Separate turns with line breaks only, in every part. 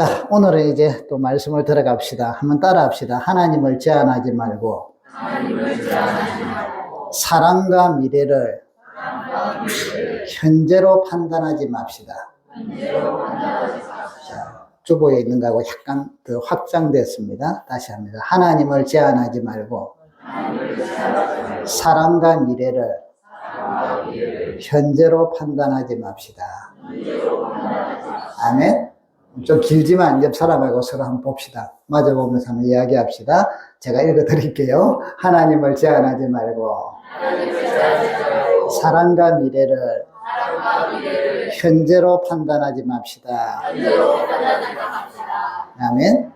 자, 오늘은 이제 또 말씀을 들어갑시다. 한번 따라 합시다. 하나님을 제한하지 말고, 사랑과 미래를 현재로 판단하지 맙시다. 자, 주보에 있는 거하고 약간 더 확장됐습니다. 다시 합니다. 하나님을 제한하지 말고, 사랑과 미래를 현재로 판단하지 맙시다. 아멘. 좀 길지만 옆 사람하고 서로 한번 봅시다. 맞아보면서 한번 이야기합시다. 제가 읽어드릴게요. 하나님을 제한하지 말고 사랑과 미래를 현재로 판단하지 맙시다. 아멘.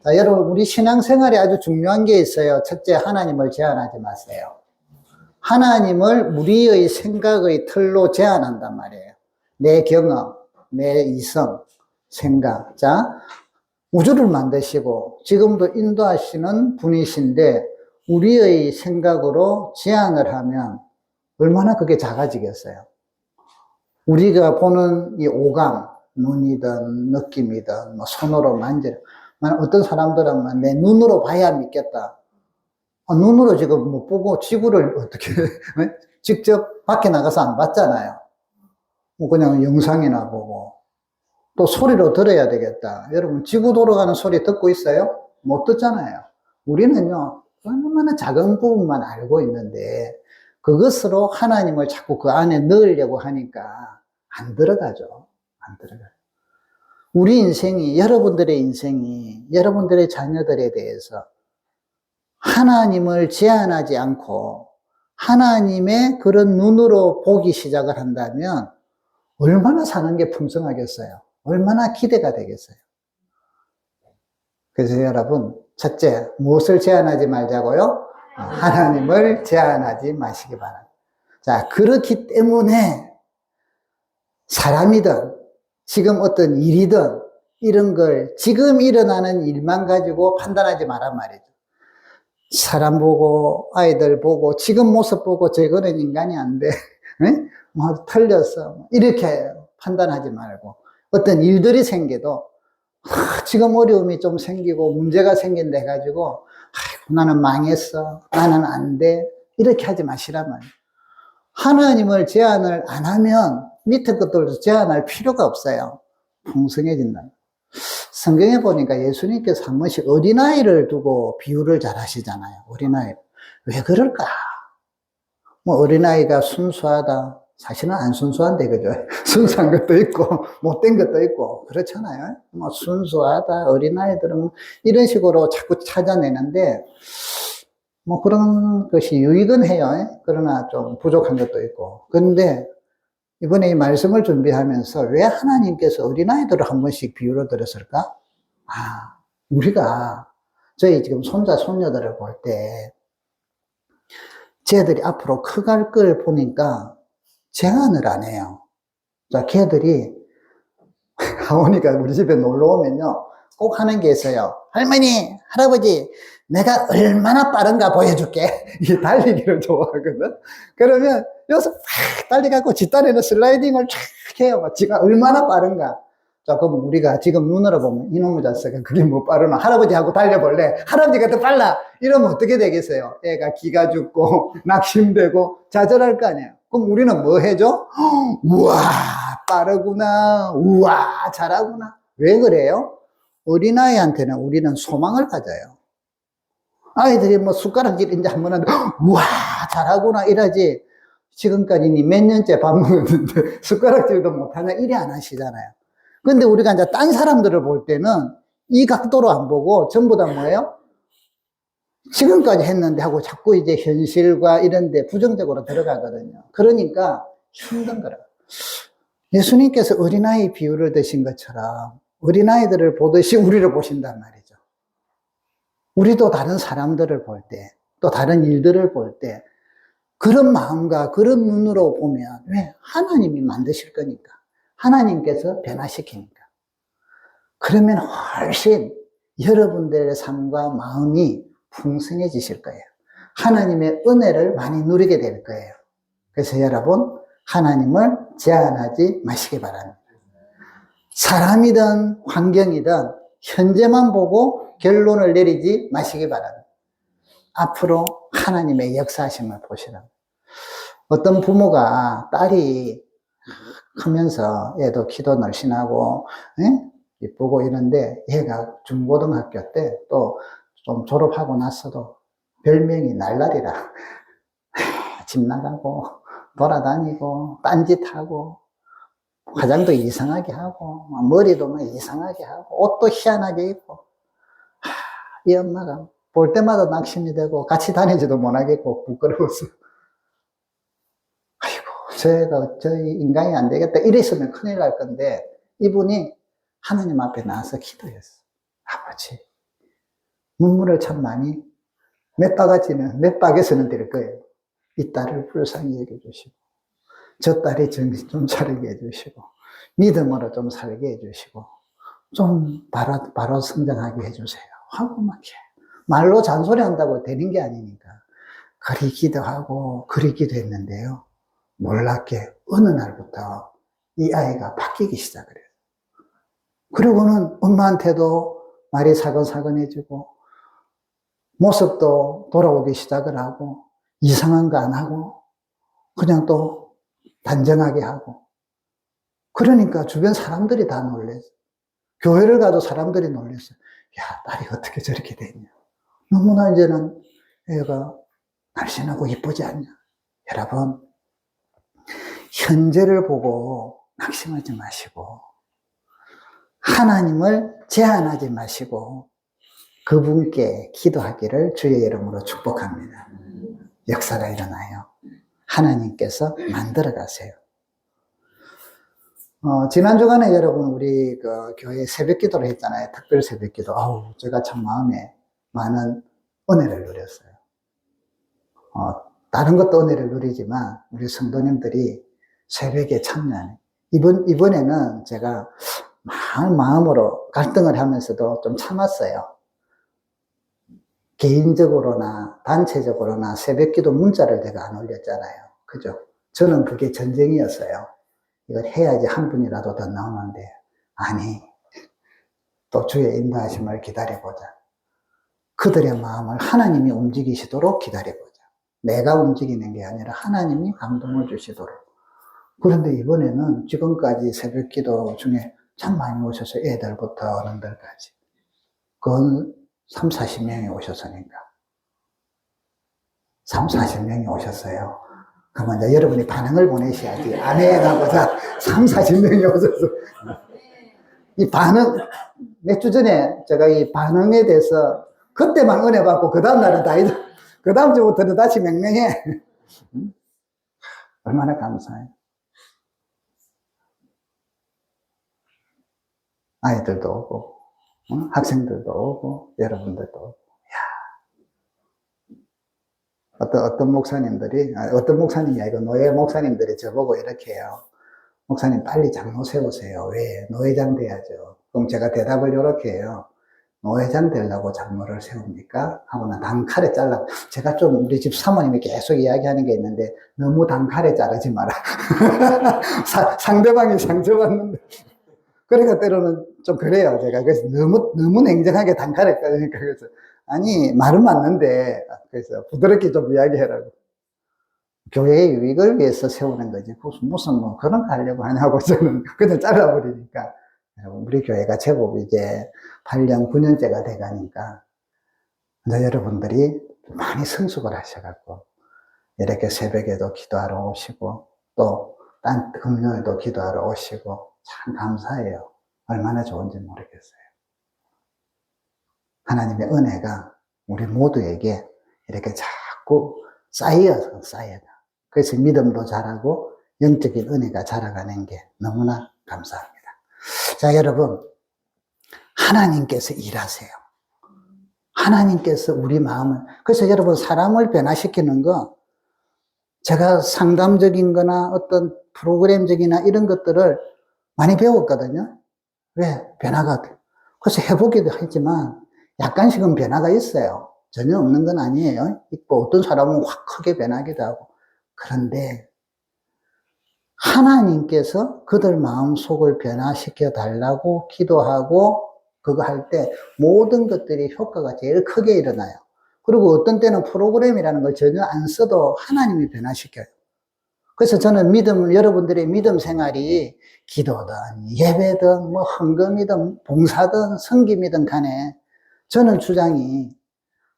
자, 여러분, 우리 신앙생활에 아주 중요한 게 있어요. 첫째, 하나님을 제한하지 마세요. 하나님을 우리의 생각의 틀로 제한한단 말이에요. 내 경험, 내 이성, 생각. 자, 우주를 만드시고 지금도 인도하시는 분이신데 우리의 생각으로 제한을 하면 얼마나 그게 작아지겠어요. 우리가 보는 이 오감, 눈이든 느낌이든 뭐 손으로 만지는, 어떤 사람들은 내 눈으로 봐야 믿겠다. 눈으로 지금 못 보고 지구를 어떻게 직접 밖에 나가서 안 봤잖아요. 뭐 그냥 영상이나 보고. 또 소리로 들어야 되겠다. 여러분, 지구 돌아가는 소리 듣고 있어요? 못 듣잖아요. 우리는요, 얼마나 작은 부분만 알고 있는데, 그것으로 하나님을 자꾸 그 안에 넣으려고 하니까 안 들어가죠. 안 들어가요. 우리 인생이, 여러분들의 인생이, 여러분들의 자녀들에 대해서 하나님을 제한하지 않고 하나님의 그런 눈으로 보기 시작을 한다면 얼마나 사는 게 풍성하겠어요. 얼마나 기대가 되겠어요. 그래서 여러분, 첫째, 무엇을 제한하지 말자고요? 하나님을 제한하지 마시기 바랍니다. 자, 그렇기 때문에 사람이든 지금 어떤 일이든 이런 걸 지금 일어나는 일만 가지고 판단하지 말란 말이죠. 사람 보고 아이들 보고 지금 모습 보고 저거는 인간이 안 돼. 뭐 틀렸어. 이렇게 판단하지 말고 어떤 일들이 생겨도 지금 어려움이 좀 생기고 문제가 생긴다 해가지고 아이고, 나는 망했어. 나는 안 돼. 이렇게 하지 마시란 말이에요. 하나님을 제한을 안 하면 밑에 것들도 제한할 필요가 없어요. 풍성해진다. 성경에 보니까 예수님께서 한 번씩 어린아이를 두고 비유를 잘 하시잖아요. 어린아이. 왜 그럴까? 뭐 어린아이가 순수하다. 사실은 안 순수한데, 그죠? 순수한 것도 있고, 못된 것도 있고, 그렇잖아요. 뭐 순수하다. 어린아이들은 이런 식으로 자꾸 찾아내는데, 뭐 그런 것이 유익은 해요. 그러나 좀 부족한 것도 있고. 그런데 이번에 이 말씀을 준비하면서 왜 하나님께서 어린아이들을 한 번씩 비유로 들었을까? 우리가 저희 지금 손자, 손녀들을 볼 때, 쟤들이 앞으로 커갈 걸 보니까 제한을 안 해요. 자, 걔들이, 하모니가 우리 집에 놀러 오면요, 꼭 하는 게 있어요. 할머니, 할아버지, 내가 얼마나 빠른가 보여줄게. 이 달리기를 좋아하거든. 그러면 여기서 팍 달려가고 뒷다리는 슬라이딩을 쫙 해요. 지가 얼마나 빠른가. 자, 그럼 우리가 지금 눈으로 보면 이놈의 자식아, 그게 뭐 빠르나. 할아버지하고 달려볼래? 할아버지가 더 빨라. 이러면 어떻게 되겠어요? 애가 기가 죽고 낙심되고 좌절할 거 아니에요. 그럼 우리는 뭐 해줘? 우와, 빠르구나. 우와, 잘하구나. 왜 그래요? 어린아이한테는 우리는 소망을 가져요. 아이들이 뭐 숟가락질 이제 한 번 하면, 우와, 잘하구나, 이러지. 지금까지 몇 년째 밥 먹었는데 숟가락질도 못하냐, 이래 안 하시잖아요. 근데 우리가 이제 딴 사람들을 볼 때는 이 각도로 안 보고 전부 다 뭐예요? 지금까지 했는데 하고 자꾸 이제 현실과 이런 데 부정적으로 들어가거든요. 그러니까 힘든 거라. 예수님께서 어린아이 비유를 드신 것처럼 어린아이들을 보듯이 우리를 보신단 말이죠. 우리도 다른 사람들을 볼 때, 또 다른 일들을 볼 때, 그런 마음과 그런 눈으로 보면, 왜? 하나님이 만드실 거니까. 하나님께서 변화시키니까. 그러면 훨씬 여러분들의 삶과 마음이 풍성해지실 거예요. 하나님의 은혜를 많이 누리게 될 거예요. 그래서 여러분, 하나님을 제한하지 마시기 바랍니다. 사람이든 환경이든 현재만 보고 결론을 내리지 마시기 바랍니다. 앞으로 하나님의 역사하심을 보시라. 어떤 부모가 딸이 크면서 얘도 키도 날씬하고 이쁘고 이런데 얘가 중고등학교 때 또 좀 졸업하고 나서도 별명이 날라리라. 집 나가고 돌아다니고 딴짓하고 화장도 이상하게 하고 머리도 막 이상하게 하고 옷도 희한하게 입고 이 엄마가 볼 때마다 낙심이 되고 같이 다니지도 못하겠고 부끄러워서 아이고 저희 인간이 안 되겠다 이랬으면 큰일 날 건데 이분이 하나님 앞에 나와서 기도했어. 아버지 눈물을 참 많이 몇 박에서는 될 거예요. 이 딸을 불쌍히 여겨주시고 저 딸이 정신 좀 차리게 해주시고 믿음으로 좀 살게 해주시고 좀 바로 성장하게 해주세요 하고 막 말로 잔소리한다고 되는 게 아니니까 그리 기도하고 그리 기도했는데요, 놀랍게 어느 날부터 이 아이가 바뀌기 시작을 해요. 그리고는 엄마한테도 말이 사근사근해지고 모습도 돌아오기 시작을 하고 이상한 거 안 하고 그냥 또 단정하게 하고, 그러니까 주변 사람들이 다 놀랬어요. 교회를 가도 사람들이 놀랬어요. 야, 딸이 어떻게 저렇게 됐냐. 너무나 이제는 애가 날씬하고 이쁘지 않냐. 여러분, 현재를 보고 낙심하지 마시고 하나님을 제한하지 마시고 그분께 기도하기를 주의 이름으로 축복합니다. 역사가 일어나요. 하나님께서 만들어 가세요. 지난 주간에 여러분 우리 그 교회 새벽 기도를 했잖아요. 특별 새벽 기도. 제가 참 마음에 많은 은혜를 누렸어요. 다른 것도 은혜를 누리지만 우리 성도님들이 새벽에 참여하는 이번에는 제가 마음으로 갈등을 하면서도 좀 참았어요. 개인적으로나 단체적으로나 새벽기도 문자를 제가 안 올렸잖아요. 그죠? 저는 그게 전쟁이었어요. 이걸 해야지 한 분이라도 더 나오는데, 아니, 또 주의 인도하심을 기다려보자. 그들의 마음을 하나님이 움직이시도록 기다려보자. 내가 움직이는 게 아니라 하나님이 감동을 주시도록. 그런데 이번에는 지금까지 새벽기도 중에 참 많이 오셔서 애들부터 어른들까지. 그건 3, 40명이 오셨으니까. 3, 40명이 오셨어요. 그러면 이제 여러분이 반응을 보내셔야지. 아멘하고자 3, 40명이 오셔서. 이 반응, 몇 주 전에 제가 이 반응에 대해서 그때만 은혜 받고 그 다음날은 다 잊어. 그 다음 주부터는 다시 맹맹해. 얼마나 감사해요. 아이들도 오고, 학생들도 오고, 여러분들도 오고. 어떤 목사님들이, 어떤 목사님이 아니고 노예 목사님들이 저보고 이렇게 해요. 목사님 빨리 장로 세우세요. 왜? 노회장 돼야죠. 그럼 제가 대답을 이렇게 해요. 노회장 되려고 장로를 세웁니까? 하고는 단칼에 잘라. 제가 좀 우리 집 사모님이 계속 이야기하는 게 있는데 너무 단칼에 자르지 마라. 상대방이 상처받는데. 그러니까 때로는 좀 그래요. 제가 그래서 너무 냉정하게 단칼에 자르니까 그래서 아니 말은 맞는데 그래서 부드럽게 좀 이야기해라고. 교회의 유익을 위해서 세우는 거지 무슨 뭐 그런 거 하려고 하냐고 저는 그냥 잘라버리니까. 우리 교회가 제법 이제 8년 9년째가 돼가니까 여러분들이 많이 성숙을 하셔갖고 이렇게 새벽에도 기도하러 오시고 또 딴 금요일도 기도하러 오시고 참 감사해요. 얼마나 좋은지 모르겠어요. 하나님의 은혜가 우리 모두에게 이렇게 자꾸 쌓여서 쌓여가. 그래서 믿음도 자라고 영적인 은혜가 자라가는 게 너무나 감사합니다. 자, 여러분, 하나님께서 일하세요. 하나님께서 우리 마음을, 그래서 여러분 사람을 변화시키는 거 제가 상담적인 거나 어떤 프로그램적이나 이런 것들을 많이 배웠거든요. 왜? 변화가. 그래서 해보기도 했지만 약간씩은 변화가 있어요. 전혀 없는 건 아니에요. 있고 어떤 사람은 확 크게 변하기도 하고. 그런데 하나님께서 그들 마음속을 변화시켜 달라고 기도하고 그거 할 때 모든 것들이 효과가 제일 크게 일어나요. 그리고 어떤 때는 프로그램이라는 걸 전혀 안 써도 하나님이 변화시켜요. 그래서 저는 여러분들의 믿음 생활이 기도든 예배든 뭐 헌금이든 봉사든 섬김이든 간에 저는 주장이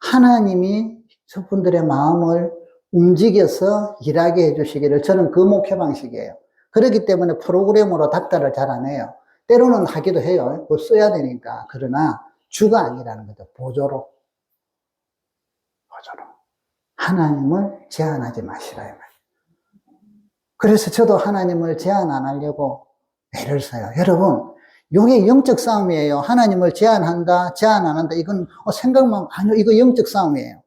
하나님이 저분들의 마음을 움직여서 일하게 해주시기를 저는 그 목회 방식이에요. 그렇기 때문에 프로그램으로 닥달을 잘 안 해요. 때로는 하기도 해요. 그거 써야 되니까. 그러나 주가 아니라는 거죠. 보조로. 하나님을 제한하지 마시라. 이 말. 그래서 저도 하나님을 제한 안 하려고 애를 써요. 여러분, 이게 영적 싸움이에요. 하나님을 제한한다, 제한 안 한다. 이건 생각만, 아니요. 이거 영적 싸움이에요.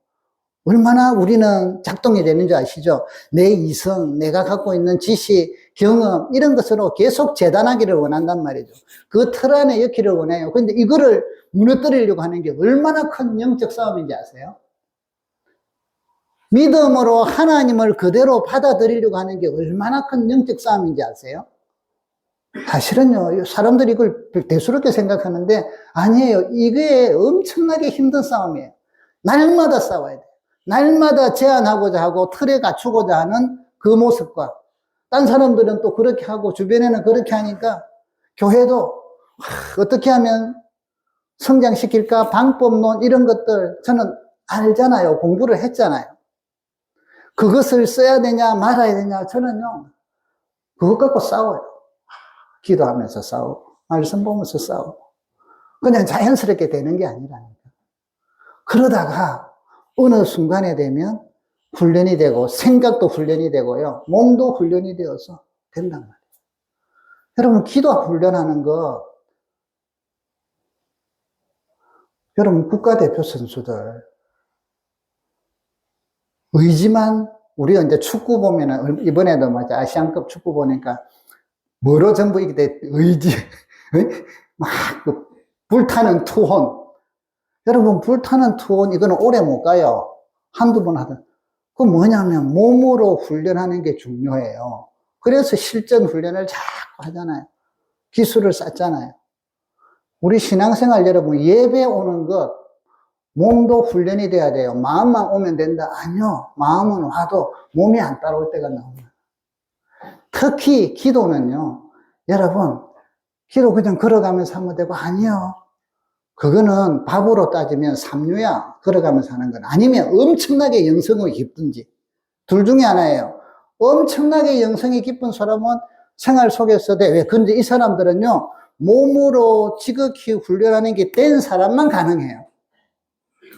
얼마나 우리는 작동이 되는 줄 아시죠? 내 이성, 내가 갖고 있는 지식, 경험, 이런 것으로 계속 재단하기를 원한단 말이죠. 그 틀 안에 엮기를 원해요. 근데 이거를 무너뜨리려고 하는 게 얼마나 큰 영적 싸움인지 아세요? 믿음으로 하나님을 그대로 받아들이려고 하는 게 얼마나 큰 영적 싸움인지 아세요? 사실은요, 사람들이 이걸 대수롭게 생각하는데, 아니에요. 이게 엄청나게 힘든 싸움이에요. 날마다 싸워야 돼요. 날마다 제한하고자 하고 틀에 갖추고자 하는 그 모습과, 딴 사람들은 또 그렇게 하고, 주변에는 그렇게 하니까, 교회도 어떻게 하면 성장시킬까, 방법론, 이런 것들, 저는 알잖아요. 공부를 했잖아요. 그것을 써야 되냐, 말아야 되냐, 저는요, 그것 갖고 싸워요. 기도하면서 싸우고, 말씀 보면서 싸우고. 그냥 자연스럽게 되는 게 아니라니까. 그러다가 어느 순간에 되면 훈련이 되고, 생각도 훈련이 되고요, 몸도 훈련이 되어서 된단 말이에요. 여러분, 기도 훈련하는 거, 여러분, 국가대표 선수들, 의지만, 우리가 이제 축구 보면은, 이번에도 맞아, 아시안컵 축구 보니까, 뭐로 전부 이게 돼, 의지, 막, 불타는 투혼. 여러분, 불타는 투혼, 이거는 오래 못 가요. 한두 번 하든. 그 뭐냐면, 몸으로 훈련하는 게 중요해요. 그래서 실전 훈련을 자꾸 하잖아요. 기술을 쌓잖아요. 우리 신앙생활 여러분, 예배 오는 것, 몸도 훈련이 돼야 돼요. 마음만 오면 된다? 아니요. 마음은 와도 몸이 안 따라올 때가 나옵니다. 특히 기도는요, 여러분, 기도 그냥 걸어가면서 하면 되고, 아니요. 그거는 밥으로 따지면 삼류야. 걸어가면서 하는 건. 아니면 엄청나게 영성이 깊든지. 둘 중에 하나예요. 엄청나게 영성이 깊은 사람은 생활 속에서도, 왜? 근데 이 사람들은요, 몸으로 지극히 훈련하는 게 된 사람만 가능해요.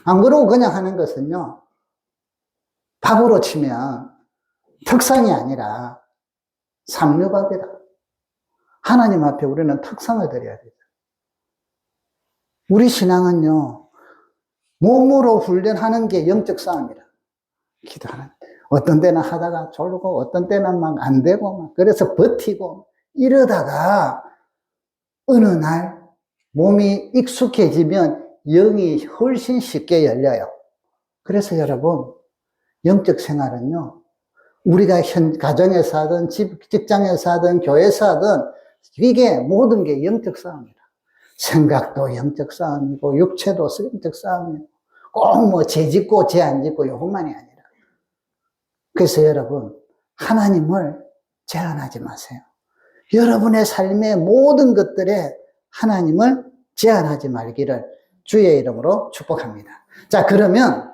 안 그러고 그냥 하는 것은요, 밥으로 치면 특상이 아니라 삼류밥이다. 하나님 앞에 우리는 특상을 드려야 되죠. 우리 신앙은요, 몸으로 훈련하는 게 영적 싸움이라. 기도하는. 어떤 때는 하다가 졸고, 어떤 때는 막 안 되고, 막 그래서 버티고, 이러다가 어느 날 몸이 익숙해지면 영이 훨씬 쉽게 열려요. 그래서 여러분, 영적 생활은요, 우리가 가정에서 하든, 직장에서 하든, 교회에서 하든, 이게 모든 게 영적 싸움이라. 생각도 영적 싸움이고, 육체도 영적 싸움이고, 꼭 뭐 죄 짓고 죄 안 짓고 요것만이 아니라. 그래서 여러분, 하나님을 제한하지 마세요. 여러분의 삶의 모든 것들에 하나님을 제한하지 말기를 주의 이름으로 축복합니다. 자, 그러면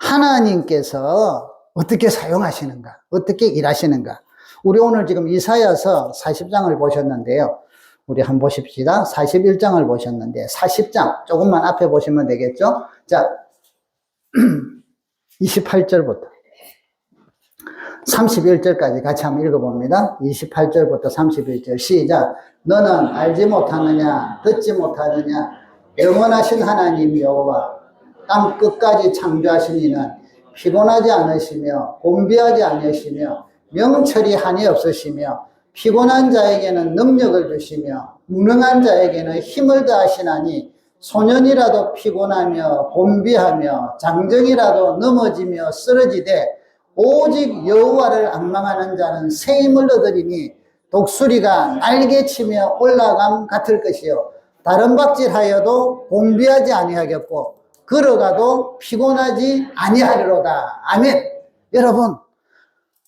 하나님께서 어떻게 사용하시는가? 어떻게 일하시는가? 우리 오늘 지금 이사야서 40장을 보셨는데요. 우리 한번 보십시다. 41장을 보셨는데 40장 조금만 앞에 보시면 되겠죠? 자, 28절부터 31절까지 같이 한번 읽어봅니다. 28절부터 31절 시작. 너는 알지 못하느냐, 듣지 못하느냐, 영원하신 하나님 여호와 땅 끝까지 창조하신 이는 피곤하지 않으시며 곤비하지 않으시며 명철이 한이 없으시며 피곤한 자에게는 능력을 주시며 무능한 자에게는 힘을 더하시나니 소년이라도 피곤하며 곤비하며 장정이라도 넘어지며 쓰러지되 오직 여호와를 앙망하는 자는 새 힘을 얻으리니 독수리가 날개치며 올라감 같을 것이요 다른 박질하여도 공비하지 아니하겠고 걸어가도 피곤하지 아니하리로다. 아멘. 여러분,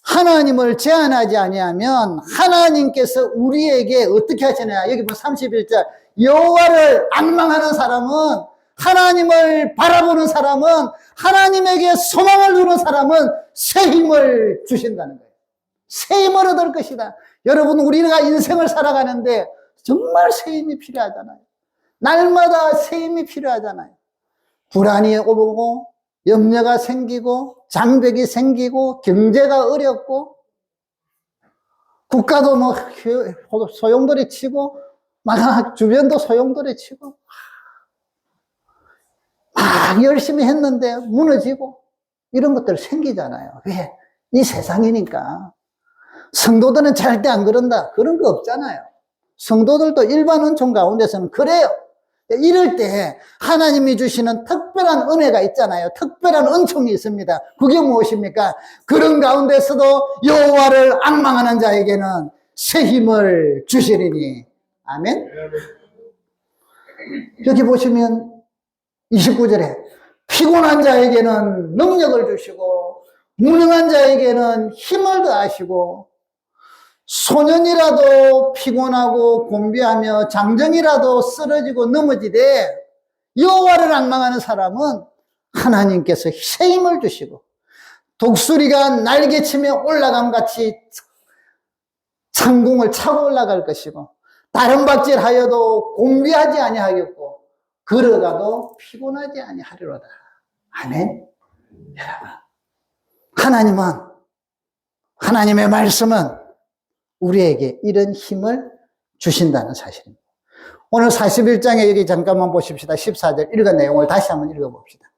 하나님을 제한하지 아니하면 하나님께서 우리에게 어떻게 하시냐. 여기 보면 31절 여호와를 앙망하는 사람은, 하나님을 바라보는 사람은, 하나님에게 소망을 두는 사람은 새 힘을 주신다는 거예요. 새 힘을 얻을 것이다. 여러분, 우리가 인생을 살아가는데 정말 새 힘이 필요하잖아요. 날마다 새 힘이 필요하잖아요. 불안이 오고 염려가 생기고 장벽이 생기고 경제가 어렵고 국가도 뭐 소용돌이 치고 막 주변도 소용돌이 치고 막 열심히 했는데 무너지고 이런 것들 생기잖아요. 왜? 이 세상이니까. 성도들은 절대 안 그런다. 그런 거 없잖아요. 성도들도 일반 은총 가운데서는 그래요. 이럴 때 하나님이 주시는 특별한 은혜가 있잖아요. 특별한 은총이 있습니다. 그게 무엇입니까? 그런 가운데서도 여호와를 앙망하는 자에게는 새 힘을 주시리니. 아멘. 여기 보시면 29절에 피곤한 자에게는 능력을 주시고 무능한 자에게는 힘을 더하시고 소년이라도 피곤하고 곤비하며 장정이라도 쓰러지고 넘어지되 여호와를 앙망하는 사람은 하나님께서 새 힘을 주시고 독수리가 날개치며 올라감 같이 창궁을 차고 올라갈 것이고 다른 박질하여도 곤비하지 아니하겠고 걸어가도 피곤하지 아니하리로다. 아멘. 여러분, 하나님은, 하나님의 말씀은 우리에게 이런 힘을 주신다는 사실입니다. 오늘 41장에 여기 잠깐만 보십시다. 14절 읽은 내용을 다시 한번 읽어봅시다.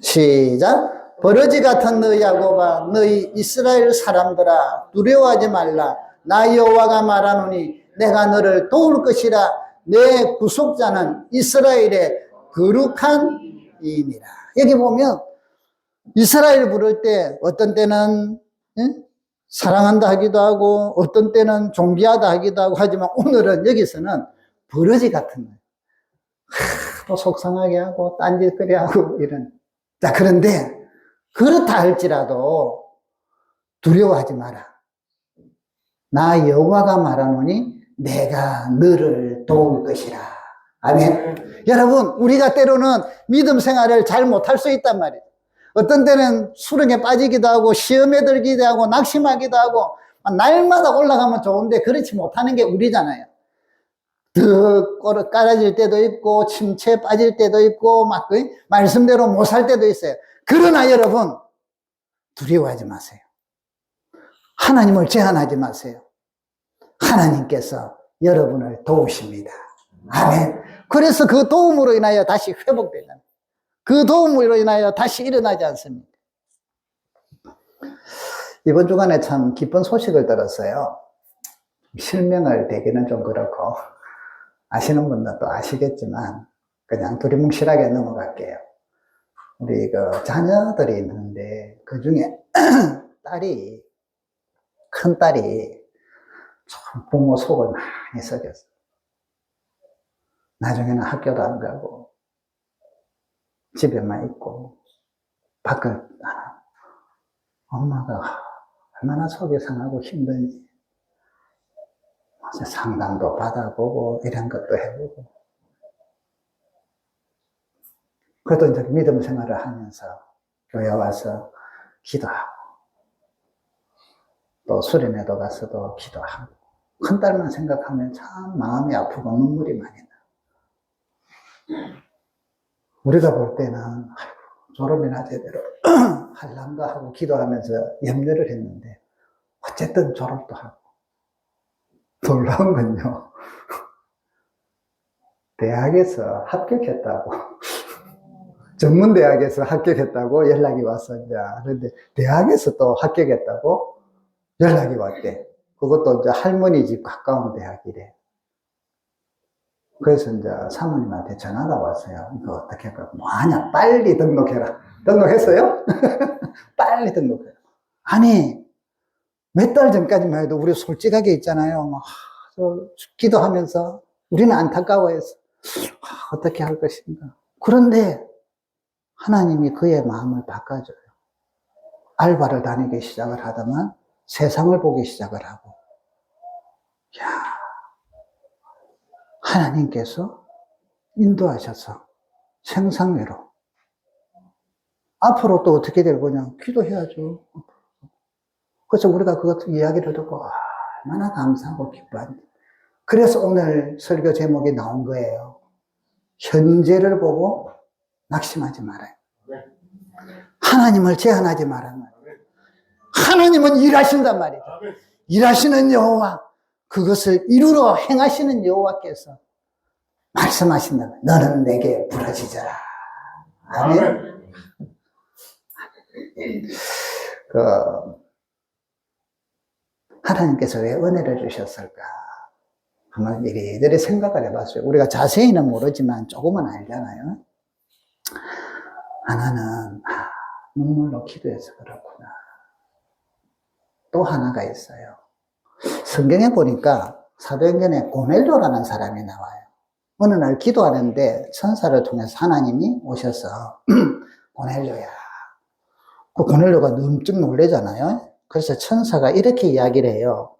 시작. 버러지 같은 너희 야곱아, 너희 이스라엘 사람들아, 두려워하지 말라. 나 여호와가 말하노니 내가 너를 도울 것이라. 내 구속자는 이스라엘의 거룩한 이인이라. 여기 보면 이스라엘 부를 때 어떤 때는 사랑한다 하기도 하고 어떤 때는 존귀하다 하기도 하고 하지만 오늘은 여기서는 버러지 같은 거예요. 또 속상하게 하고 딴짓거리 하고 이런. 자, 그런데 그렇다 할지라도 두려워하지 마라. 나 여호와가 말하노니 내가 너를 도울 것이라. 아멘. 여러분, 우리가 때로는 믿음 생활을 잘 못할 수 있단 말이에요. 어떤 때는 수렁에 빠지기도 하고 시험에 들기도 하고 낙심하기도 하고 날마다 올라가면 좋은데 그렇지 못하는 게 우리잖아요. 더 깔아질 때도 있고 침체에 빠질 때도 있고 막 말씀대로 못 살 때도 있어요. 그러나 여러분, 두려워하지 마세요. 하나님을 제한하지 마세요. 하나님께서 여러분을 도우십니다. 아멘. 그래서 그 도움으로 인하여 다시 회복되잖아요. 그 도움으로 인하여 다시 일어나지 않습니다. 이번 주간에 참 기쁜 소식을 들었어요. 실명을 대기는 좀 그렇고 아시는 분들도 아시겠지만 그냥 두리뭉실하게 넘어갈게요. 우리 그 자녀들이 있는데 그 중에 큰 딸이 참 부모 속을 많이 썩였어. 나중에는 학교도 안 가고 집에만 있고 밖을 안 하고 엄마가 얼마나 속이 상하고 힘든지 상담도 받아보고 이런 것도 해보고 그래도 이제 믿음 생활을 하면서 교회 와서 기도하고 또 수련회도 가서도 기도하고 큰딸만 생각하면 참 마음이 아프고 눈물이 많이 나. 우리가 볼 때는 아이고, 졸업이나 제대로 할란가 하고 기도하면서 염려를 했는데 어쨌든 졸업도 하고 놀라운 건요 대학에서 합격했다고 전문대학에서 합격했다고 연락이 왔어. 이제 그런데 대학에서 또 합격했다고 연락이 왔대. 그것도 이제 할머니 집 가까운 대학이래. 그래서 이제 사모님한테 전화가 왔어요. 이거 어떻게 할까? 뭐하냐? 빨리 등록해라. 등록했어요? 빨리 등록해라. 아니, 몇 달 전까지만 해도 우리 솔직하게 있잖아요. 뭐, 기도하면서 우리는 안타까워해서 어떻게 할 것인가. 그런데 하나님이 그의 마음을 바꿔줘요. 알바를 다니기 시작을 하다만 세상을 보기 시작을 하고, 야, 하나님께서 인도하셔서 생상외로 앞으로 또 어떻게 될 거냐? 기도해야죠. 그래서 우리가 그것 이야기를 듣고 얼마나 감사하고 기뻐한지. 그래서 오늘 설교 제목이 나온 거예요. 현재를 보고 낙심하지 말아요. 하나님을 제한하지 말아요. 하나님은 일하신단 말이죠. 일하시는 여호와, 그것을 이루러 행하시는 여호와께서 말씀하신다면 너는 내게 부르짖어라. 아멘. 하나님께서 왜 은혜를 주셨을까? 한번 이리저리 생각을 해봤어요. 우리가 자세히는 모르지만 조금은 알잖아요. 하나는 눈물로 기도해서 그렇구나. 또 하나가 있어요. 성경에 보니까 사도행전에 고넬료라는 사람이 나와요. 어느 날 기도하는데 천사를 통해서 하나님이 오셔서 고넬료야. 그 고넬료가 넘쩍 놀래잖아요. 그래서 천사가 이렇게 이야기를 해요.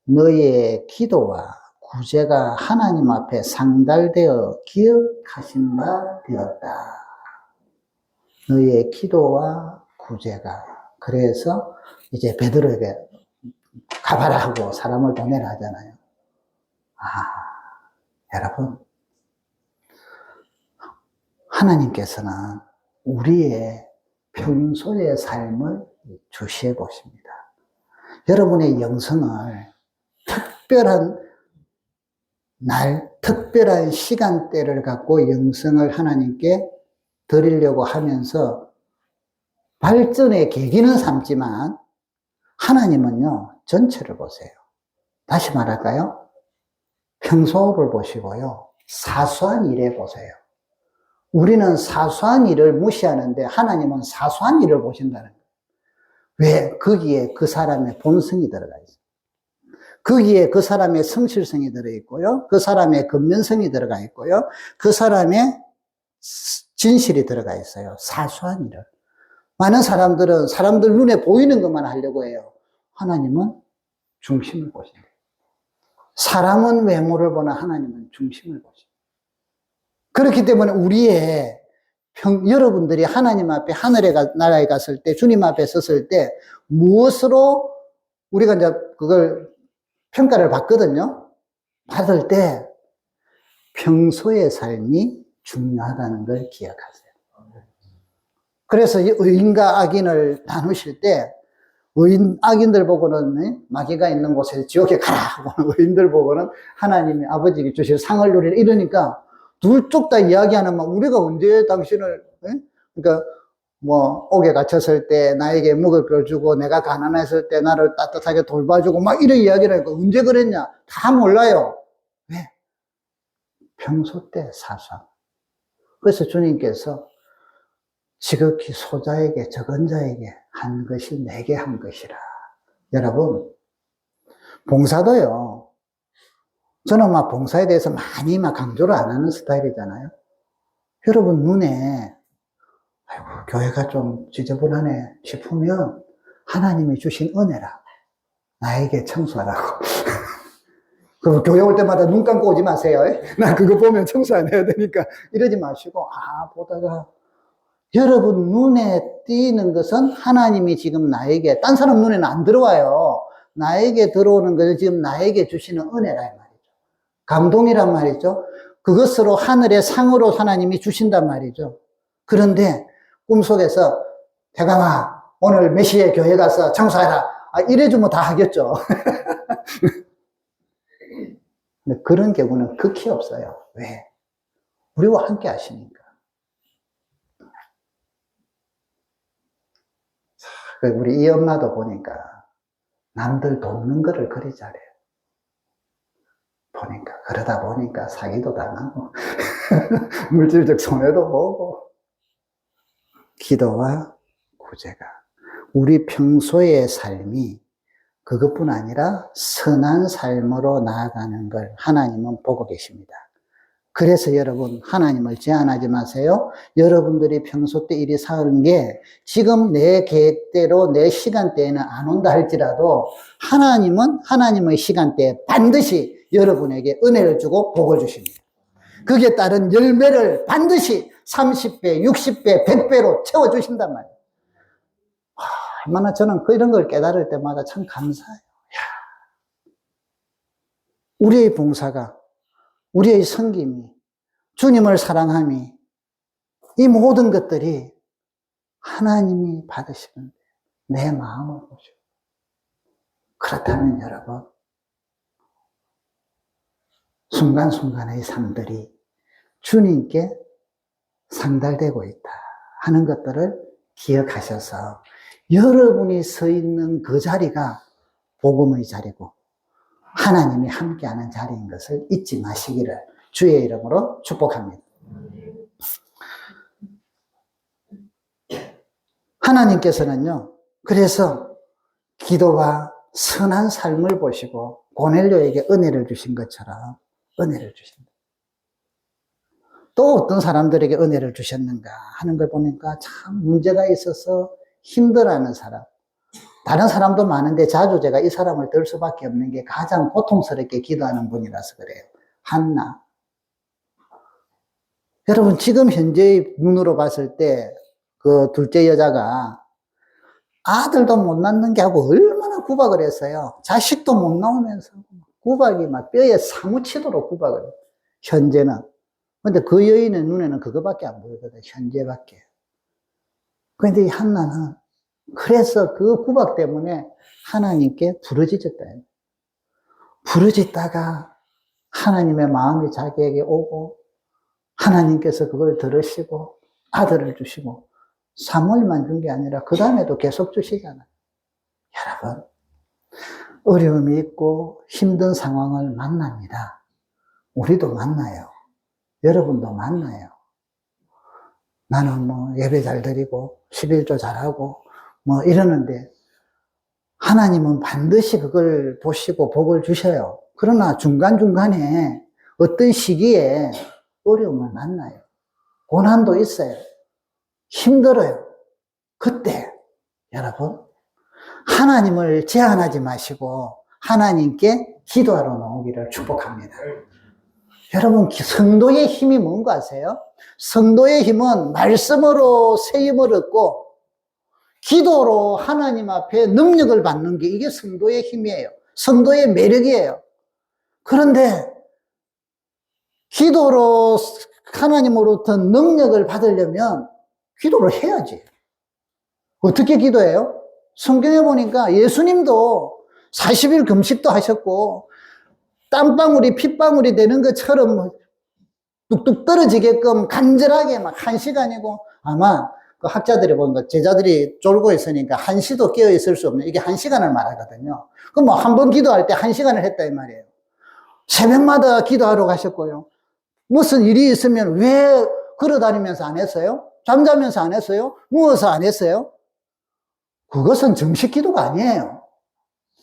너의 기도와 구제가 하나님 앞에 상달되어 기억하신 바 되었다. 너의 기도와 구제가. 그래서 이제 베드로에게 가봐라 하고 사람을 보내라 하잖아요. 여러분, 하나님께서는 우리의 평소의 삶을 주시해 보십니다. 여러분의 영성을 특별한 날, 특별한 시간대를 갖고 영성을 하나님께 드리려고 하면서 발전의 계기는 삼지만 하나님은요, 전체를 보세요. 다시 말할까요? 평소를 보시고요, 사소한 일에 보세요. 우리는 사소한 일을 무시하는데 하나님은 사소한 일을 보신다는 거예요. 왜? 거기에 그 사람의 본성이 들어가 있어요. 거기에 그 사람의 성실성이 들어있고요. 그 사람의 근면성이 들어가 있고요. 그 사람의 진실이 들어가 있어요. 사소한 일을. 많은 사람들은 사람들 눈에 보이는 것만 하려고 해요. 하나님은 중심을 보신다. 사람은 외모를 보나 하나님은 중심을 보신다. 그렇기 때문에 우리의 여러분들이 하나님 앞에 하늘에 나라에 갔을 때 주님 앞에 섰을 때 무엇으로 우리가 이제 그걸 평가를 받거든요. 받을 때 평소의 삶이 중요하다는 걸 기억하세요. 그래서 의인과 악인을 나누실 때 악인들 보고는 마귀가 있는 곳에 지옥에 가라 하고 의인들 보고는 하나님이 아버지께 주실 상을 누리라 이러니까 둘 쪽 다 이야기하는 막 우리가 언제 당신을 그러니까 뭐 옥에 갇혔을 때 나에게 먹을 걸 주고 내가 가난했을 때 나를 따뜻하게 돌봐주고 막 이런 이야기를 하니까 언제 그랬냐 다 몰라요. 왜? 평소 때 사소한. 그래서 주님께서 지극히 소자에게 적은 자에게 한 것이 내게 한 것이라. 여러분 봉사도요. 저는 막 봉사에 대해서 많이 막 강조를 안 하는 스타일이잖아요. 여러분 눈에 아이고 교회가 좀 지저분하네 싶으면 하나님이 주신 은혜라. 나에게 청소하라고. 그럼 교회 올 때마다 눈 감고 오지 마세요. 나 그거 보면 청소 안 해야 되니까 이러지 마시고 보다가 여러분 눈에 띄는 것은 하나님이 지금 나에게 딴 사람 눈에는 안 들어와요. 나에게 들어오는 것은 지금 나에게 주시는 은혜라 말이죠. 감동이란 말이죠. 그것으로 하늘의 상으로 하나님이 주신단 말이죠. 그런데 꿈속에서 대강아 오늘 몇 시에 교회 가서 청소해라. 이래주면 다 하겠죠. 근데 그런 경우는 극히 없어요. 왜? 우리와 함께 하시니까. 우리 이 엄마도 보니까 남들 돕는 거를 그리 잘해요. 보니까, 그러다 보니까 사기도 당하고, 물질적 손해도 보고, 기도와 구제가 우리 평소의 삶이 그것뿐 아니라 선한 삶으로 나아가는 걸 하나님은 보고 계십니다. 그래서 여러분, 하나님을 제한하지 마세요. 여러분들이 평소 때 일이 사는 게 지금 내 계획대로 내 시간대에는 안 온다 할지라도 하나님은 하나님의 시간대에 반드시 여러분에게 은혜를 주고 복을 주십니다. 거기에 따른 열매를 반드시 30배, 60배, 100배로 채워주신단 말이에요. 얼마나 저는 이런 걸 깨달을 때마다 참 감사해요. 우리의 봉사가, 우리의 섬김이, 주님을 사랑함이, 이 모든 것들이 하나님이 받으시는데 내 마음을 보시고. 그렇다면 여러분, 순간순간의 삶들이 주님께 상달되고 있다 하는 것들을 기억하셔서 여러분이 서 있는 그 자리가 복음의 자리고 하나님이 함께하는 자리인 것을 잊지 마시기를 주의 이름으로 축복합니다. 하나님께서는요, 그래서 기도와 선한 삶을 보시고 고넬료에게 은혜를 주신 것처럼 은혜를 주신다. 또 어떤 사람들에게 은혜를 주셨는가 하는 걸 보니까 참 문제가 있어서 힘들어하는 사람, 다른 사람도 많은데 자주 제가 이 사람을 들 수밖에 없는 게 가장 고통스럽게 기도하는 분이라서 그래요. 한나. 여러분, 지금 현재의 눈으로 봤을 때 그 둘째 여자가 아들도 못 낳는 게 하고 얼마나 구박을 했어요. 자식도 못 나오면서 구박이 막 뼈에 사무치도록 구박을 해요. 현재는. 근데 그 여인의 눈에는 그거밖에 안 보이거든. 현재밖에. 근데 이 한나는 그래서 그 구박 때문에 하나님께 부르짖었다. 부르짖다가 하나님의 마음이 자기에게 오고 하나님께서 그걸 들으시고 아들을 주시고 사무엘만 준 게 아니라 그 다음에도 계속 주시잖아요. 여러분, 어려움이 있고 힘든 상황을 만납니다. 우리도 만나요. 여러분도 만나요. 나는 뭐 예배 잘 드리고 11조 잘하고 뭐 이러는데 하나님은 반드시 그걸 보시고 복을 주셔요. 그러나 중간중간에 어떤 시기에 어려움을 만나요. 고난도 있어요. 힘들어요. 그때 여러분, 하나님을 제한하지 마시고 하나님께 기도하러 나오기를 축복합니다. 여러분, 성도의 힘이 뭔가 아세요? 성도의 힘은 말씀으로 세임을 얻고 기도로 하나님 앞에 능력을 받는 게 이게 성도의 힘이에요. 성도의 매력이에요. 그런데 기도로 하나님으로부터 능력을 받으려면 기도를 해야지. 어떻게 기도해요? 성경에 보니까 예수님도 40일 금식도 하셨고 땀방울이 핏방울이 되는 것처럼 뚝뚝 떨어지게끔 간절하게 막 1시간이고 아마 그 학자들이 보니까 제자들이 졸고 있으니까 1시도 깨어 있을 수 없는 이게 1시간을 말하거든요. 그럼 뭐 한 번 기도할 때 1시간을 했다 이 말이에요. 새벽마다 기도하러 가셨고요. 무슨 일이 있으면 왜 걸어다니면서 안 했어요? 잠자면서 안 했어요? 누워서 안 했어요? 그것은 정식 기도가 아니에요.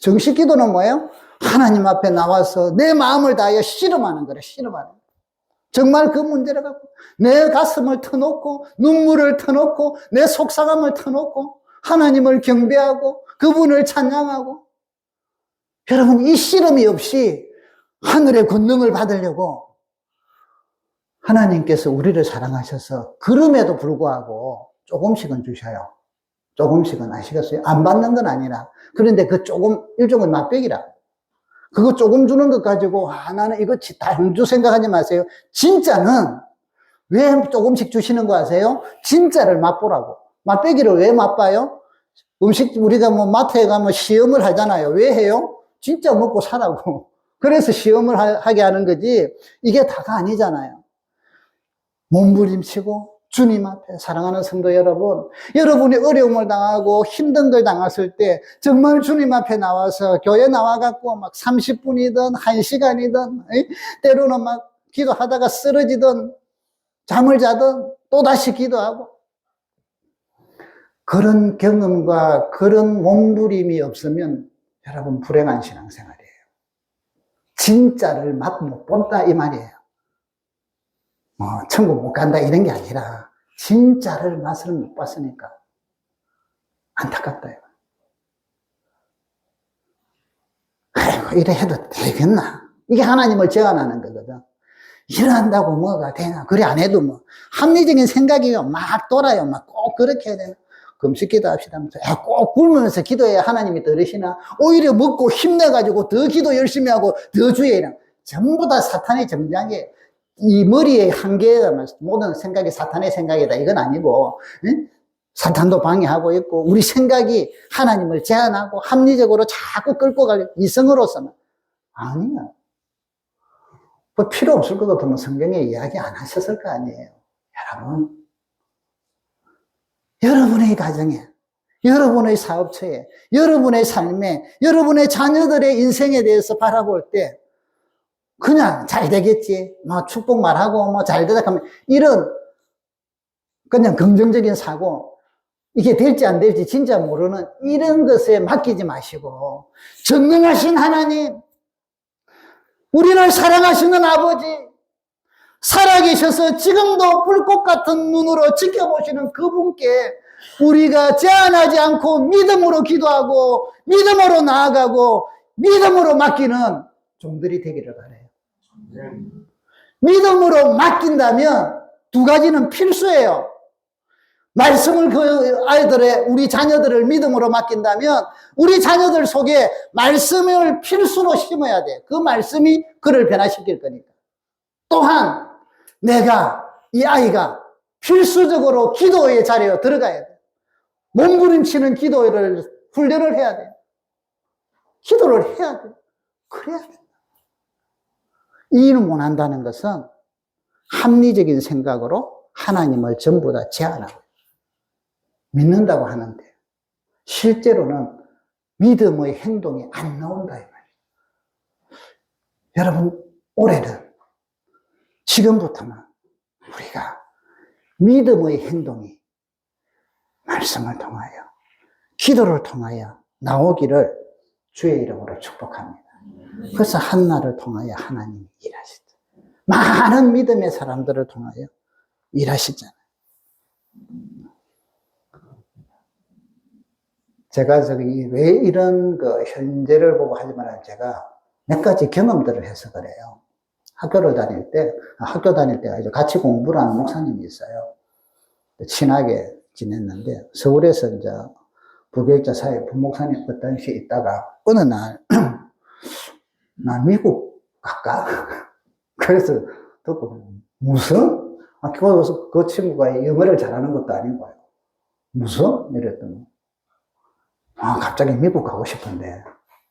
정식 기도는 뭐예요? 하나님 앞에 나와서 내 마음을 다하여 씨름하는 거래, 씨름하는 거예요. 정말 그 문제를 갖고 내 가슴을 터놓고 눈물을 터놓고 내 속상함을 터놓고 하나님을 경배하고 그분을 찬양하고 여러분 이 씨름이 없이 하늘의 권능을 받으려고 하나님께서 우리를 사랑하셔서 그럼에도 불구하고 조금씩은 주셔요. 조금씩은 아시겠어요? 안 받는 건 아니라 그런데 그 조금 일종의 맛배기라. 그거 조금 주는 것 가지고 나는 이거 다 안 주 생각하지 마세요. 진짜는 왜 조금씩 주시는 거 아세요? 진짜를 맛보라고. 맛배기를 왜 맛봐요? 음식 우리가 뭐 마트에 가면 시험을 하잖아요. 왜 해요? 진짜 먹고 사라고. 그래서 시험을 하게 하는 거지 이게 다가 아니잖아요. 몸부림치고 주님 앞에 사랑하는 성도 여러분, 여러분이 어려움을 당하고 힘든 걸 당했을 때 정말 주님 앞에 나와서 교회 나와갖고 막 30분이든 1시간이든 때로는 막 기도하다가 쓰러지든 잠을 자든 또다시 기도하고, 그런 경험과 그런 몸부림이 없으면 여러분 불행한 신앙생활이에요. 진짜를 맛 못 본다 이 말이에요. 천국 못 간다 이런 게 아니라 진짜를 맛을 못 봤으니까 안타깝다. 아이고 이래 해도 되겠나? 이게 하나님을 제한하는 거거든. 이런다고 뭐가 되나? 그래 안 해도 뭐 합리적인 생각이 막 돌아요. 막 꼭 그렇게 해야 되나? 금식 기도합시다면서 꼭 굶으면서 기도해야 하나님이 들으시나? 오히려 먹고 힘내가지고 더 기도 열심히 하고 더 주의해라. 전부 다 사탄의 정장에 이 머리의 한계가 모든 생각이 사탄의 생각이다 이건 아니고, 응? 사탄도 방해하고 있고 우리 생각이 하나님을 제한하고 합리적으로 자꾸 끌고 갈 이성으로서는 아니야. 뭐 필요 없을 것 같으면 성경에 이야기 안 하셨을 거 아니에요. 여러분, 여러분의 가정에, 여러분의 사업처에, 여러분의 삶에, 여러분의 자녀들의 인생에 대해서 바라볼 때 그냥 잘 되겠지, 뭐 축복 말하고 뭐 잘 되다 하면 이런 그냥 긍정적인 사고, 이게 될지 안 될지 진짜 모르는 이런 것에 맡기지 마시고 전능하신 하나님, 우리를 사랑하시는 아버지, 살아계셔서 지금도 불꽃 같은 눈으로 지켜보시는 그분께 우리가 제한하지 않고 믿음으로 기도하고 믿음으로 나아가고 믿음으로 맡기는 종들이 되기를 바라요. 믿음으로 맡긴다면 두 가지는 필수예요. 말씀을 그 아이들의 우리 자녀들을 믿음으로 맡긴다면 우리 자녀들 속에 말씀을 필수로 심어야 돼. 그 말씀이 그를 변화시킬 거니까. 또한 내가 이 아이가 필수적으로 기도의 자리에 들어가야 돼. 몸부림치는 기도를 훈련을 해야 돼. 기도를 해야 돼. 그래야 돼. 이해를 못한다는 것은 합리적인 생각으로 하나님을 전부 다 제한하고 믿는다고 하는데 실제로는 믿음의 행동이 안 나온다 이 말이에요. 여러분, 올해는 지금부터는 우리가 믿음의 행동이 말씀을 통하여 기도를 통하여 나오기를 주의 이름으로 축복합니다. 그래서 한나를 통하여 하나님이 일하시죠. 많은 믿음의 사람들을 통하여 일하시잖아요. 제가 왜 이런 현재를 보고 하지만 제가 몇 가지 경험들을 해서 그래요. 학교 다닐 때가 이제 같이 공부를 하는 목사님이 있어요. 친하게 지냈는데 서울에서 이제 부교육자 사회 부목사님 그 당시에 있다가 어느 날 나 미국 갈까? 그래서 듣고 무슨? 그 친구가 영어를 잘하는 것도 아니고요. 무슨? 이랬더니 갑자기 미국 가고 싶은데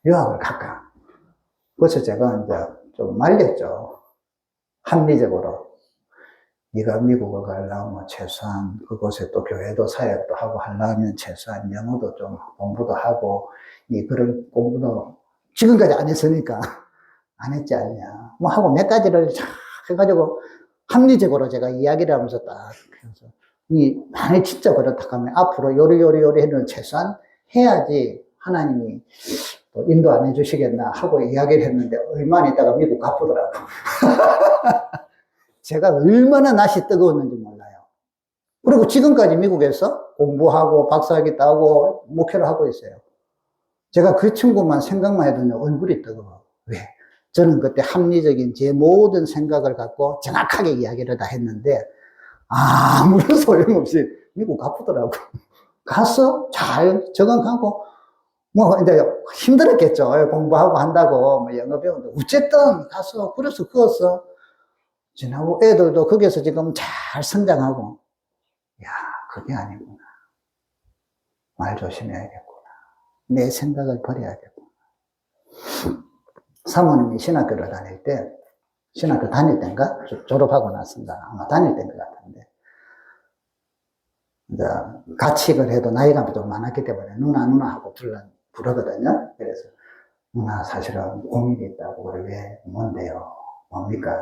유학을 갈까? 그래서 제가 이제 좀 말렸죠. 합리적으로. 네가 미국을 가려면 최소한 그곳에 또 교회도 사역도 하고 하려면 최소한 영어도 좀 공부도 하고 그런 공부도 지금까지 안 했으니까 안 했지 않냐. 뭐 하고 몇 가지를 쫙 해가지고 합리적으로 제가 이야기를 하면서 딱 해서 만약에 진짜 그렇다 하면 앞으로 요리 해는 최소한 해야지 하나님이 또 인도 안 해주시겠나 하고 이야기를 했는데 얼마나 있다가 미국 가보더라고. 제가 얼마나 낯이 뜨거웠는지 몰라요. 그리고 지금까지 미국에서 공부하고 박사학위 따고 목회를 하고 있어요. 제가 그 친구만 생각만 해도 얼굴이 뜨거워. 왜? 저는 그때 합리적인 제 모든 생각을 갖고 정확하게 이야기를 다 했는데 아무런 소용없이 미국 가보더라고. 가서 잘 적응하고 뭐 이제 힘들었겠죠. 공부하고 한다고 뭐 영어 배우는데 어쨌든 가서 그래서 그었어. 지나고 애들도 거기서 지금 잘 성장하고, 야, 그게 아니구나. 말 조심해야겠구나. 내 생각을 버려야겠구나. 사모님이 신학교 다닐 때인가? 졸업하고 났습니다. 아마 다닐 때인 것 같은데. 이제 가칙을 해도 나이가 좀 많았기 때문에 누나 누나 하고 부르거든요. 그래서 누나 사실은 고민이 있다고. 그래. 왜? 뭔데요? 뭡니까?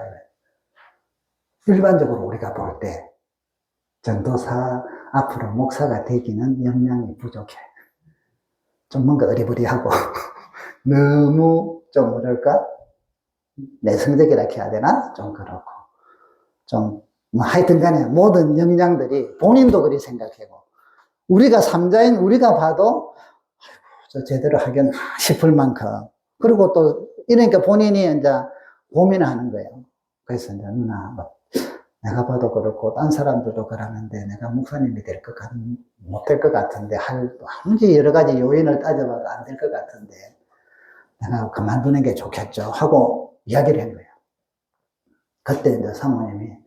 일반적으로 우리가 볼 때 전도사 앞으로 목사가 되기는 역량이 부족해. 좀 뭔가 어리버리하고 너무 좀 뭐랄까 내성적이라 해야 되나? 좀 그렇고 좀 뭐 하여튼 간에 모든 역량들이 본인도 그리 생각하고 우리가 삼자인 우리가 봐도 저 제대로 하겠나 싶을 만큼 그리고 또 이러니까 본인이 이제 고민을 하는 거예요. 그래서 이제 누나 내가 봐도 그렇고 딴 사람들도 그러는데 내가 목사님이 될 것 같은 못 될 것 같은데 아무리 여러 가지 요인을 따져봐도 안 될 것 같은데 내가 그만두는 게 좋겠죠 하고 이야기를 한 거예요. 그때 이제 사모님이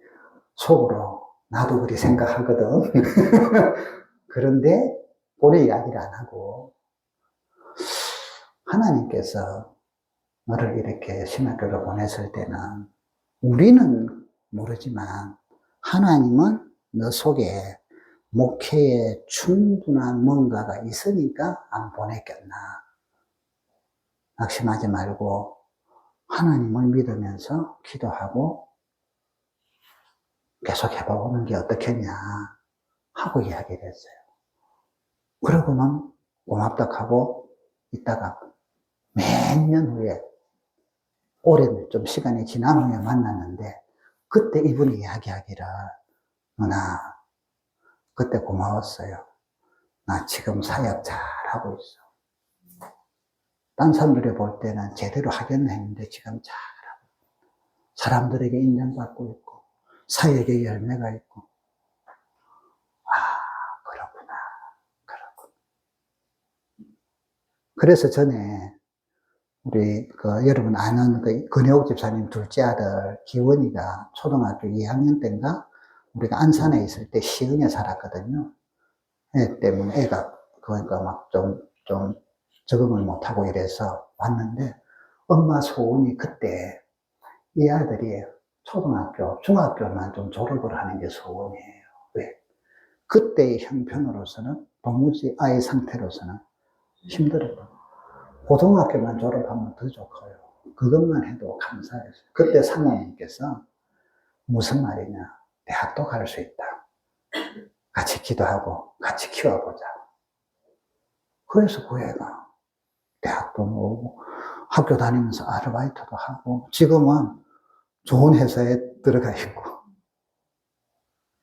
속으로 나도 그리 생각하거든. 그런데 고래 이야기를 안 하고 하나님께서 너를 이렇게 신학교를 보냈을 때는 우리는 모르지만 하나님은 너 속에 목회에 충분한 뭔가가 있으니까 안 보냈겠나. 낙심하지 말고 하나님을 믿으면서 기도하고 계속 해보는 게 어떻겠냐 하고 이야기를 했어요. 그러고는 고맙다 하고 있다가 몇 년 후에 오랜 좀 시간이 지난 후에 만났는데 그때 이분이 이야기하기를 누나 그때 고마웠어요. 나 지금 사역 잘하고 있어. 딴 사람들이 볼 때는 제대로 하겠나 했는데 지금 잘하고 사람들에게 인정받고 있고 사역의 열매가 있고 그렇구나. 그래서 전에 우리 여러분 아는 근혜옥 집사님 둘째 아들 기원이가 초등학교 2학년 때인가 우리가 안산에 있을 때 시흥에 살았거든요. 애 때문에 애가 그러니까 막 좀 적응을 못하고 이래서 왔는데 엄마 소원이 그때 이 아들이 초등학교, 중학교만 좀 졸업을 하는 게 소원이에요. 왜? 그때의 형편으로서는 도무지 아이 상태로서는 힘들어요. 고등학교만 졸업하면 더 좋고요. 그것만 해도 감사했어요. 그때 사모님께서 무슨 말이냐. 대학도 갈 수 있다. 같이 기도하고 같이 키워보자. 그래서 그 애가 대학도 오고 학교 다니면서 아르바이트도 하고 지금은 좋은 회사에 들어가 있고.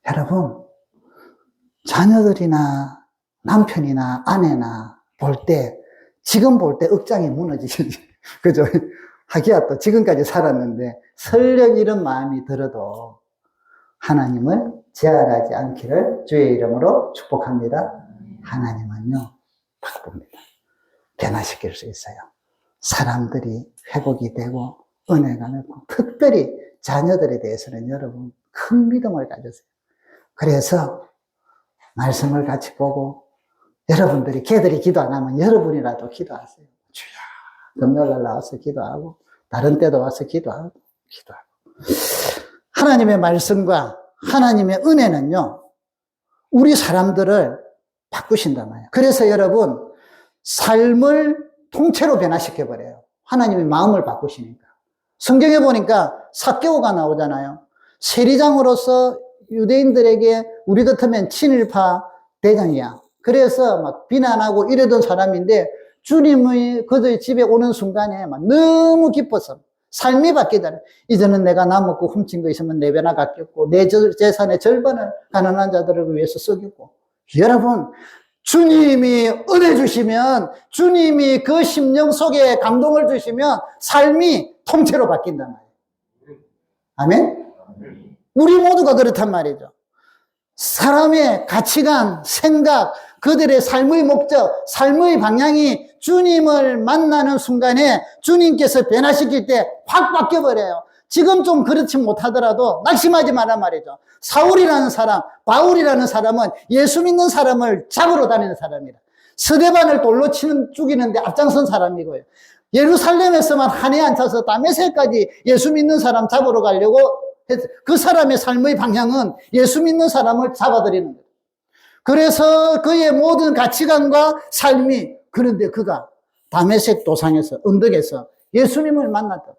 여러분, 자녀들이나 남편이나 아내나 지금 볼 때 억장이 무너지지. 그죠? 하기야 또 지금까지 살았는데 설령 이런 마음이 들어도 하나님을 제한하지 않기를 주의 이름으로 축복합니다. 하나님은요, 바꿉니다. 변화시킬 수 있어요. 사람들이 회복이 되고 은혜가 되고 특별히 자녀들에 대해서는 여러분 큰 믿음을 가졌어요. 그래서 말씀을 같이 보고 여러분들이 걔들이 기도 안 하면 여러분이라도 기도하세요. 주여 금요일날 나와서 기도하고 다른 때도 와서 기도하고 하나님의 말씀과 하나님의 은혜는요 우리 사람들을 바꾸신단 말이에요. 그래서 여러분 삶을 통째로 변화시켜버려요. 하나님이 마음을 바꾸시니까. 성경에 보니까 삭개오가 나오잖아요. 세리장으로서 유대인들에게 우리 같으면 친일파 대장이야. 그래서 막 비난하고 이러던 사람인데 주님의 그의 집에 오는 순간에 막 너무 기뻐서 삶이 바뀌잖아요. 이제는 내가 나먹고 훔친 거 있으면 내 배나 갚겠고 내 재산의 절반을 가난한 자들을 위해서 쓰겠고. 여러분 주님이 은혜 주시면 주님이 그 심령 속에 감동을 주시면 삶이 통째로 바뀐단 말이에요. 아멘? 우리 모두가 그렇단 말이죠. 사람의 가치관, 생각, 그들의 삶의 목적, 삶의 방향이 주님을 만나는 순간에 주님께서 변화시킬 때 확 바뀌어버려요. 지금 좀 그렇지 못하더라도 낙심하지 말란 말이죠. 사울이라는 사람, 바울이라는 사람은 예수 믿는 사람을 잡으러 다니는 사람이라. 스데반을 돌로 죽이는데 앞장선 사람이고요. 예루살렘에서만 한 해 안 차서 다메섹까지 예수 믿는 사람 잡으러 가려고 했어요. 그 사람의 삶의 방향은 예수 믿는 사람을 잡아들이는 거예요. 그래서 그의 모든 가치관과 삶이, 그런데 그가 다메섹 도상에서, 언덕에서 예수님을 만났다.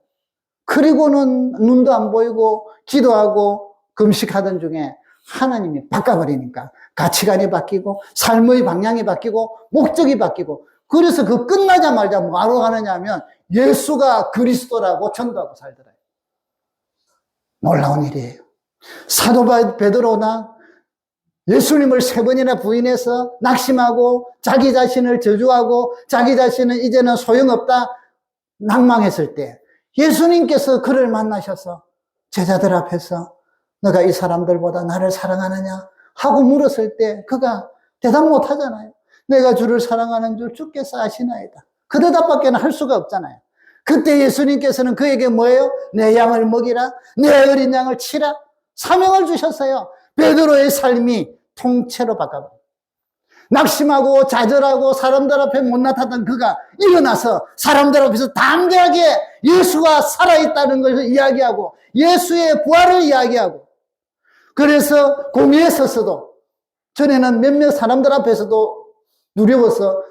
그리고는 눈도 안 보이고 기도하고 금식하던 중에 하나님이 바꿔버리니까 가치관이 바뀌고 삶의 방향이 바뀌고 목적이 바뀌고, 그래서 그 끝나자마자 뭐하러 가느냐 하면 예수가 그리스도라고 전도하고 살더라고요. 놀라운 일이에요. 사도 베드로나 예수님을 3번이나 부인해서 낙심하고 자기 자신을 저주하고 자기 자신은 이제는 소용없다 낭망했을 때 예수님께서 그를 만나셔서 제자들 앞에서 너가 이 사람들보다 나를 사랑하느냐 하고 물었을 때 그가 대답 못 하잖아요. 내가 주를 사랑하는 줄 주께서 아시나이다. 그 대답밖에는 할 수가 없잖아요. 그때 예수님께서는 그에게 뭐예요? 내 양을 먹이라, 내 어린 양을 치라, 사명을 주셨어요. 베드로의 삶이 통째로 바꿔버려요. 낙심하고 좌절하고 사람들 앞에 못 나타났던 그가 일어나서 사람들 앞에서 담대하게 예수가 살아있다는 것을 이야기하고 예수의 부활을 이야기하고, 그래서 공회에 서서도 전에는 몇몇 사람들 앞에서도 두려워서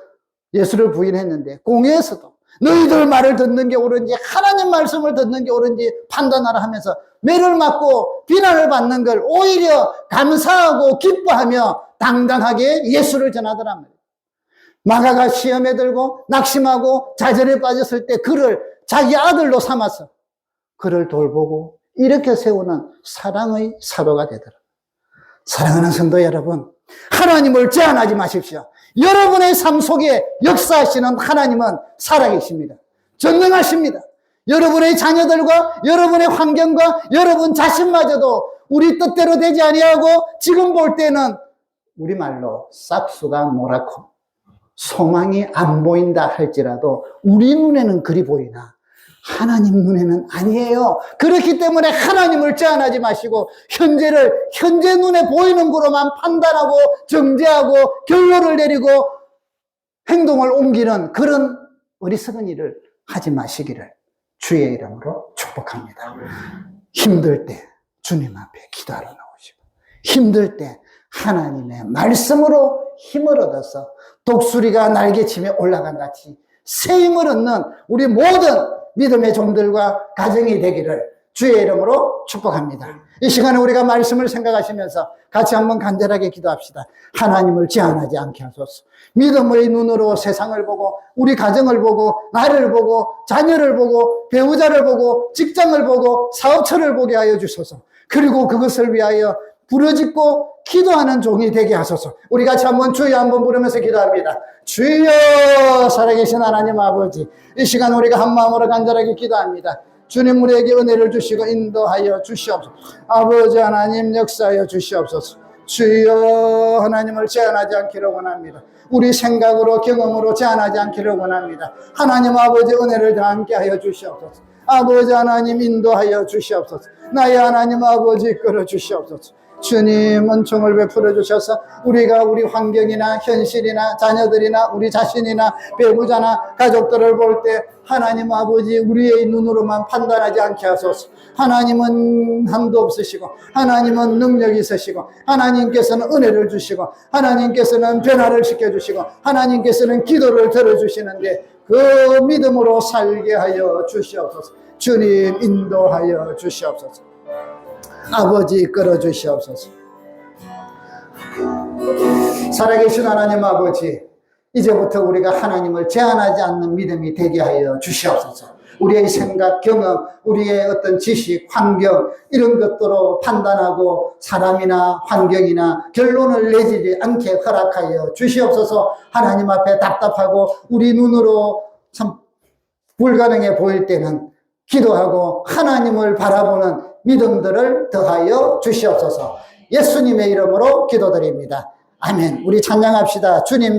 예수를 부인했는데 공회에서도 너희들 말을 듣는 게 옳은지 하나님 말씀을 듣는 게 옳은지 판단하라 하면서 매를 맞고 비난을 받는 걸 오히려 감사하고 기뻐하며 당당하게 예수를 전하더란 말이에요. 마가가 시험에 들고 낙심하고 좌절에 빠졌을 때 그를 자기 아들로 삼아서 그를 돌보고 이렇게 세우는 사랑의 사도가 되더라. 사랑하는 성도 여러분, 하나님을 제한하지 마십시오. 여러분의 삶 속에 역사하시는 하나님은 살아계십니다. 전능하십니다. 여러분의 자녀들과 여러분의 환경과 여러분 자신마저도 우리 뜻대로 되지 아니하고 지금 볼 때는 우리말로 싹수가 노랗고 소망이 안 보인다 할지라도 우리 눈에는 그리 보이나 하나님 눈에는 아니에요. 그렇기 때문에 하나님을 제한하지 마시고 현재 눈에 보이는 거로만 판단하고 정죄하고 결론을 내리고 행동을 옮기는 그런 어리석은 일을 하지 마시기를 주의 이름으로 축복합니다. 힘들 때 주님 앞에 기도하러 나오시고 힘들 때 하나님의 말씀으로 힘을 얻어서 독수리가 날개치며 올라간 같이 새 힘을 얻는 우리 모든 믿음의 종들과 가정이 되기를 주의 이름으로 축복합니다. 이 시간에 우리가 말씀을 생각하시면서 같이 한번 간절하게 기도합시다. 하나님을 제한하지 않게 하소서. 믿음의 눈으로 세상을 보고 우리 가정을 보고 나를 보고 자녀를 보고 배우자를 보고 직장을 보고 사업처를 보게 하여 주소서. 그리고 그것을 위하여 부르짖고 기도하는 종이 되게 하소서. 우리 같이 한번 주여 한번 부르면서 기도합니다. 주여, 살아계신 하나님 아버지, 이 시간 우리가 한 마음으로 간절하게 기도합니다. 주님 우리에게 은혜를 주시고 인도하여 주시옵소서. 아버지 하나님 역사하여 주시옵소서. 주여, 하나님을 제한하지 않기를 원합니다. 우리 생각으로 경험으로 제한하지 않기를 원합니다. 하나님 아버지 은혜를 다 함께 하여 주시옵소서. 아버지 하나님 인도하여 주시옵소서. 나의 하나님 아버지 이끌어 주시옵소서. 주님 은총을 베풀어 주셔서 우리가 우리 환경이나 현실이나 자녀들이나 우리 자신이나 배우자나 가족들을 볼 때 하나님 아버지 우리의 눈으로만 판단하지 않게 하소서. 하나님은 한도 없으시고 하나님은 능력이 있으시고 하나님께서는 은혜를 주시고 하나님께서는 변화를 시켜주시고 하나님께서는 기도를 들어주시는데 그 믿음으로 살게 하여 주시옵소서. 주님 인도하여 주시옵소서. 아버지 이끌어 주시옵소서. 살아계신 하나님 아버지, 이제부터 우리가 하나님을 제한하지 않는 믿음이 되게 하여 주시옵소서. 우리의 생각, 경험, 우리의 어떤 지식, 환경 이런 것들로 판단하고 사람이나 환경이나 결론을 내지 않게 허락하여 주시옵소서. 하나님 앞에 답답하고 우리 눈으로 참 불가능해 보일 때는 기도하고 하나님을 바라보는 믿음들을 더하여 주시옵소서. 예수님의 이름으로 기도드립니다. 아멘. 우리 찬양합시다. 주님